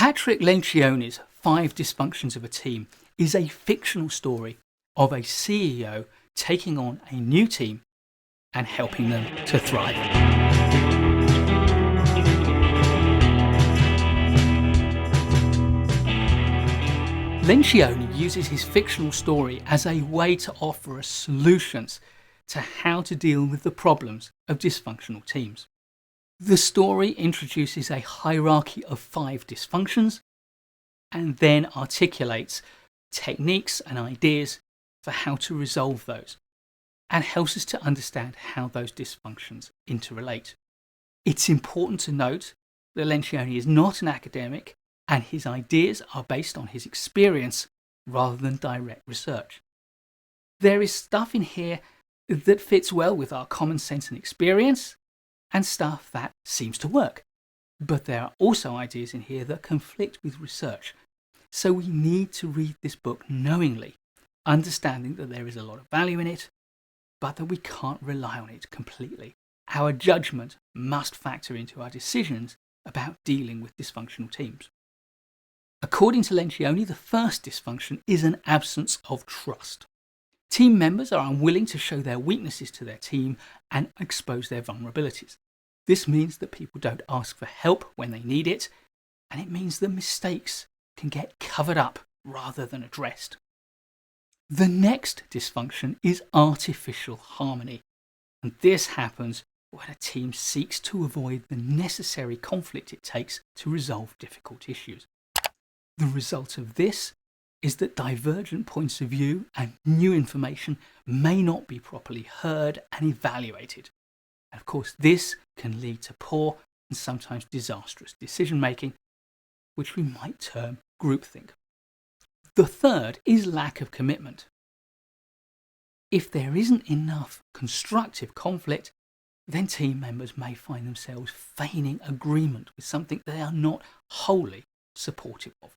Patrick Lencioni's Five Dysfunctions of a Team is a fictional story of a CEO taking on a new team and helping them to thrive. Lencioni uses his fictional story as a way to offer us solutions to how to deal with the problems of dysfunctional teams. The story introduces a hierarchy of 5 dysfunctions and then articulates techniques and ideas for how to resolve those, and helps us to understand how those dysfunctions interrelate. It's important to note that Lencioni is not an academic and his ideas are based on his experience rather than direct research. There is stuff in here that fits well with our common sense and experience, and stuff that seems to work. But there are also ideas in here that conflict with research. So we need to read this book knowingly, understanding that there is a lot of value in it, but that we can't rely on it completely. Our judgment must factor into our decisions about dealing with dysfunctional teams. According to Lencioni, the first dysfunction is an absence of trust. Team members are unwilling to show their weaknesses to their team and expose their vulnerabilities. This means that people don't ask for help when they need it, and it means that mistakes can get covered up rather than addressed. The next dysfunction is artificial harmony, and this happens when a team seeks to avoid the necessary conflict it takes to resolve difficult issues. The result of this is that divergent points of view and new information may not be properly heard and evaluated. And of course, this can lead to poor and sometimes disastrous decision making, which we might term groupthink. The third is lack of commitment. If there isn't enough constructive conflict, then team members may find themselves feigning agreement with something they are not wholly supportive of.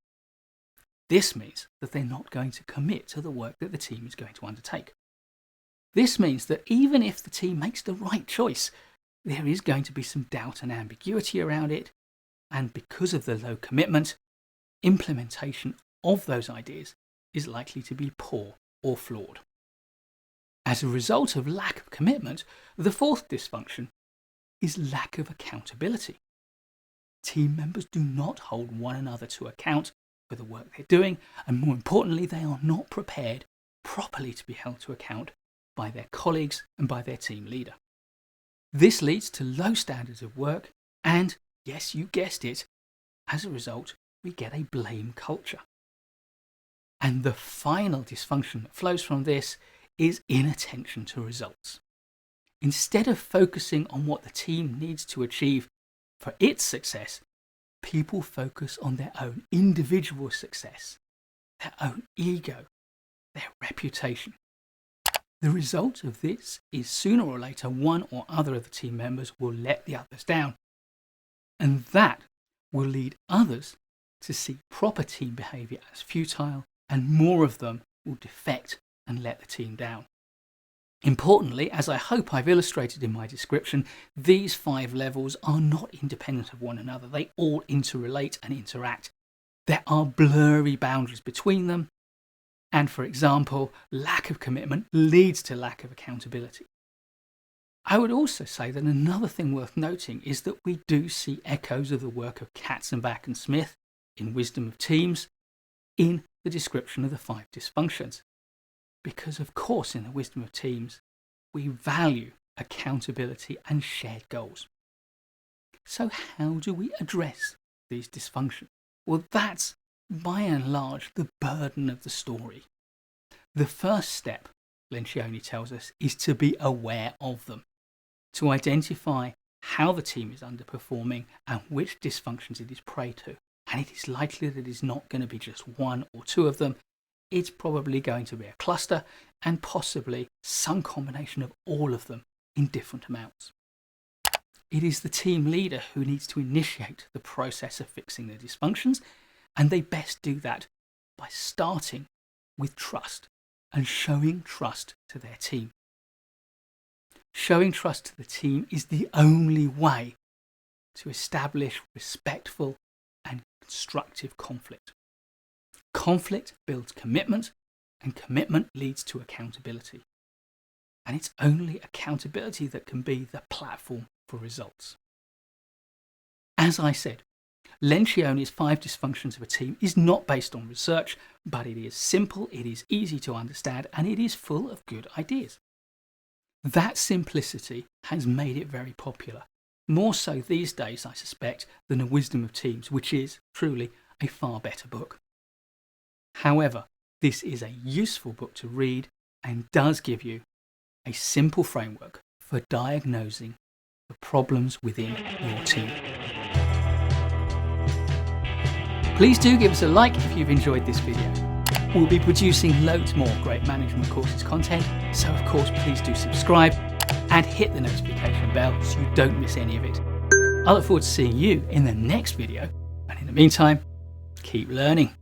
This means that they're not going to commit to the work that the team is going to undertake. This means that even if the team makes the right choice, there is going to be some doubt and ambiguity around it, and because of the low commitment, implementation of those ideas is likely to be poor or flawed. As a result of lack of commitment, the fourth dysfunction is lack of accountability. Team members do not hold one another to account for the work they're doing, and more importantly, they are not prepared properly to be held to account by their colleagues and by their team leader. This leads to low standards of work, and yes, you guessed it, as a result, we get a blame culture. And the final dysfunction that flows from this is inattention to results. Instead of focusing on what the team needs to achieve for its success, people focus on their own individual success, their own ego, their reputation. The result of this is sooner or later one or other of the team members will let the others down, and that will lead others to see proper team behaviour as futile, and more of them will defect and let the team down. Importantly, as I hope I've illustrated in my description, these 5 levels are not independent of one another. They all interrelate and interact. There are blurry boundaries between them, and for example, lack of commitment leads to lack of accountability. I would also say that another thing worth noting is that we do see echoes of the work of Katzenbach and Smith in Wisdom of Teams in the description of the 5 dysfunctions. Because of course in the Wisdom of Teams, we value accountability and shared goals. So how do we address these dysfunctions? Well, that's by and large the burden of the story. The first step, Lencioni tells us, is to be aware of them, to identify how the team is underperforming and which dysfunctions it is prey to. And it is likely that it is not going to be just 1 or 2 of them. It's probably going to be a cluster and possibly some combination of all of them in different amounts. It is the team leader who needs to initiate the process of fixing the dysfunctions, and they best do that by starting with trust and showing trust to their team. Showing trust to the team is the only way to establish respectful and constructive conflict. Conflict builds commitment, and commitment leads to accountability. And it's only accountability that can be the platform for results. As I said, Lencioni's 5 Dysfunctions of a Team is not based on research, but it is simple, it is easy to understand, and it is full of good ideas. That simplicity has made it very popular, more so these days, I suspect, than The Wisdom of Teams, which is truly a far better book. However, this is a useful book to read and does give you a simple framework for diagnosing the problems within your team. Please do give us a like if you've enjoyed this video. We'll be producing loads more great Management Courses content, so of course please do subscribe and hit the notification bell so you don't miss any of it. I look forward to seeing you in the next video, and in the meantime, keep learning.